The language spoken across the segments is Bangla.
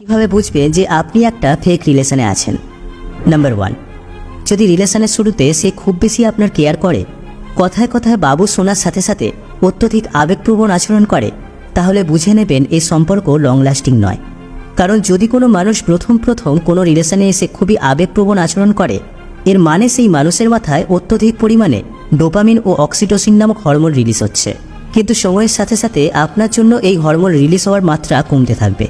কিভাবে বুঝবে যে আপনি একটা ফেক রিলেশনে আছেন? নাম্বার 1, যদি রিলেশনের শুরুতে সে খুব বেশি আপনার কেয়ার করে, কথায় কথায় বাবু শোনার সাথে সাথে অত্যধিক আবেগপ্রবণ আচরণ করে, তাহলে বুঝে নেবেন এই সম্পর্ক লং লাস্টিং নয়। কারণ যদি কোনো মানুষ প্রথম কোনো রিলেশনে এসে খুবই আবেগপ্রবণ আচরণ করে, এর মানে সেই মানুষের মাথায় অত্যধিক পরিমাণে ডোপামিন ও অক্সিটোসিন নামক হরমোন রিলিজ হচ্ছে। কিন্তু সময়ের সাথে সাথে আপনার জন্য এই হরমোন রিলিজ হওয়ার মাত্রা কমতে থাকবে,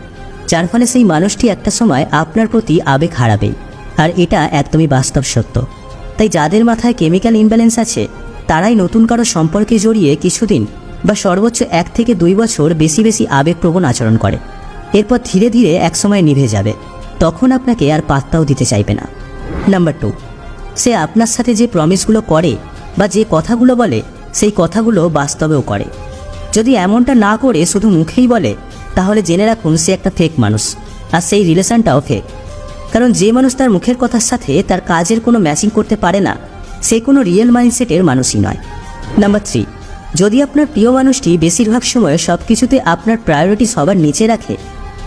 যার ফলে সেই মানুষটি একটা সময় আপনার প্রতি আবেগ হারাবেই। আর এটা একদমই বাস্তব সত্য। তাই যাদের মাথায় কেমিক্যাল ইমব্যালেন্স আছে, তারাই নতুন কারো সম্পর্কে জড়িয়ে কিছুদিন বা সর্বোচ্চ 1 থেকে 2 বছর বেশি আবেগপ্রবণ আচরণ করে। এরপর ধীরে ধীরে একসময় নিভে যাবে, তখন আপনাকে আর পাত্তাও দিতে চাইবে না। নাম্বার 2, সে আপনার সাথে যে প্রমিসগুলো করে বা যে কথাগুলো বলে, সেই কথাগুলো বাস্তবেও করে। যদি এমনটা না করে শুধু মুখেই বলে, তাহলে জেনে রাখুন সে একটা ফেক মানুষ, আর সেই রিলেশনটাও ফেক। কারণ যে মানুষ তার মুখের কথার সাথে তার কাজের কোনো ম্যাচিং করতে পারে না, সে কোনো রিয়েল মাইন্ডসেটের মানুষই নয়। নাম্বার 3, যদি আপনার প্রিয় মানুষটি বেশিরভাগ সময় সব কিছুতে আপনার প্রায়োরিটি সবার নিচে রাখে,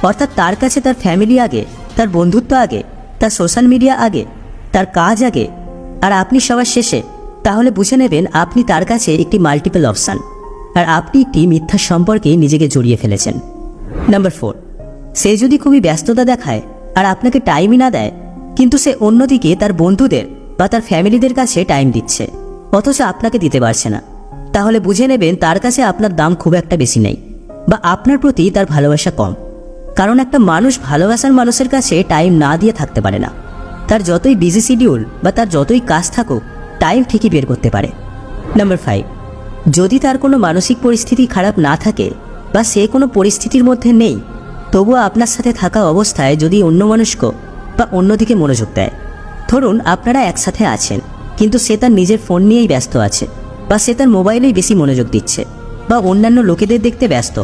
অর্থাৎ তার কাছে তার ফ্যামিলি আগে, তার বন্ধুত্ব আগে, তার সোশ্যাল মিডিয়া আগে, তার কাজ আগে, আর আপনি সবার শেষে, তাহলে বুঝে নেবেন আপনি তার কাছে একটি মাল্টিপল অপশান, আর আপনি একটি মিথ্যা সম্পর্কে নিজেকে জড়িয়ে ফেলেছেন। নাম্বার 4, সে যদি খুবই ব্যস্ততা দেখায় আর আপনাকে টাইমই না দেয়, কিন্তু সে অন্যদিকে তার বন্ধুদের বা তার ফ্যামিলিদের কাছে টাইম দিচ্ছে, অথচ আপনাকে দিতে পারছে না, তাহলে বুঝে নেবেন তার কাছে আপনার দাম খুব একটা বেশি নেই, বা আপনার প্রতি তার ভালোবাসা কম। কারণ একটা মানুষ ভালোবাসার মানুষের কাছে টাইম না দিয়ে থাকতে পারে না। তার যতই বিজি শিডিউল বা তার যতই কাজ থাকুক, টাইম ঠিকই বের করতে পারে। নাম্বার 5, যদি তার কোনো মানসিক পরিস্থিতি খারাপ না থাকে বা সে কোনো পরিস্থিতির মধ্যে নেই, তবুও আপনার সাথে থাকা অবস্থায় যদি অন্যমনস্ক বা অন্যদিকে মনোযোগ দেয়, ধরুন আপনারা একসাথে আছেন, কিন্তু সে তার নিজের ফোন নিয়েই ব্যস্ত আছে, বা সে তার মোবাইলেই বেশি মনোযোগ দিচ্ছে, বা অন্যান্য লোকেদের দেখতে ব্যস্ত,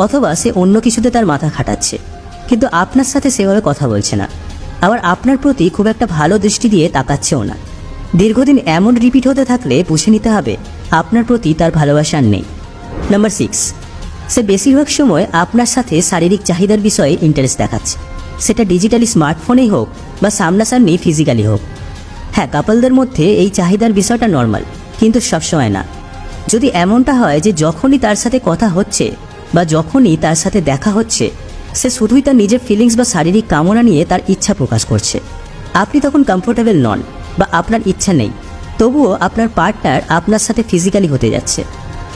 অথবা সে অন্য কিছুতে তার মাথা খাটাচ্ছে, কিন্তু আপনার সাথে সেভাবে কথা বলছে না, আবার আপনার প্রতি খুব একটা ভালো দৃষ্টি দিয়ে তাকাচ্ছেও না, দীর্ঘদিন এমন রিপিট হতে থাকলে বুঝে নিতে হবে আপনার প্রতি তার ভালোবাসা নেই। নাম্বার 6, সে বেশিরভাগ সময় আপনার সাথে শারীরিক চাহিদার বিষয়ে ইন্টারেস্ট দেখাচ্ছে, সেটা ডিজিটালি স্মার্টফোনেই হোক বা সামনাসামনি ফিজিক্যালি হোক। হ্যাঁ, কাপলদের মধ্যে এই চাহিদার বিষয়টা নর্মাল, কিন্তু সবসময় না। যদি এমনটা হয় যে যখনই তার সাথে কথা হচ্ছে বা যখনই তার সাথে দেখা হচ্ছে, সে শুধুই তার নিজের ফিলিংস বা শারীরিক কামনা নিয়ে তার ইচ্ছা প্রকাশ করছে, আপনি তখন কমফোর্টেবল নন বা আপনার ইচ্ছা নেই, তবুও আপনার পার্টনার আপনার সাথে ফিজিক্যালি হতে যাচ্ছে,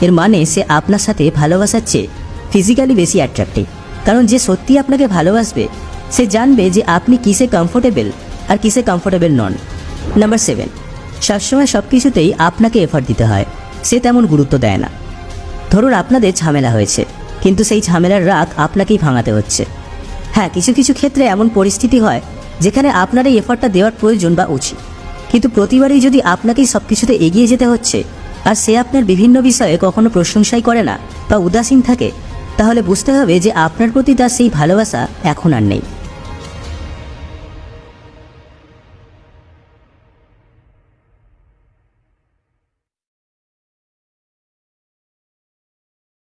এর মানে সে আপনার সাথে ভালোবাসার চেয়ে ফিজিক্যালি বেশি অ্যাট্রাক্টিভ। কারণ যে সত্যি আপনাকে ভালোবাসবে, সে জানবে যে আপনি কিসে কমফোর্টেবল আর কিসে কমফোর্টেবল নন। নাম্বার 7, সবসময় সব কিছুতেই আপনাকে এফর্ট দিতে হয়, সে তেমন গুরুত্ব দেয় না। ধরুন আপনাদের ঝামেলা হয়েছে, কিন্তু সেই ঝামেলার রাগ আপনাকেই ভাঙাতে হচ্ছে। হ্যাঁ, কিছু কিছু ক্ষেত্রে এমন পরিস্থিতি হয় যেখানে আপনার এই এফর্টটা দেওয়ার প্রয়োজন বা উচিত, কিন্তু প্রতিবারই যদি আপনাকেই সব কিছুতে এগিয়ে যেতে হচ্ছে আর সে আপনার বিভিন্ন বিষয়ে কখনো প্রশংসাই করে না বা উদাসীন থাকে, তাহলে বুঝতে হবে যে আপনার প্রতি তার সেই ভালোবাসা এখন আর নেই।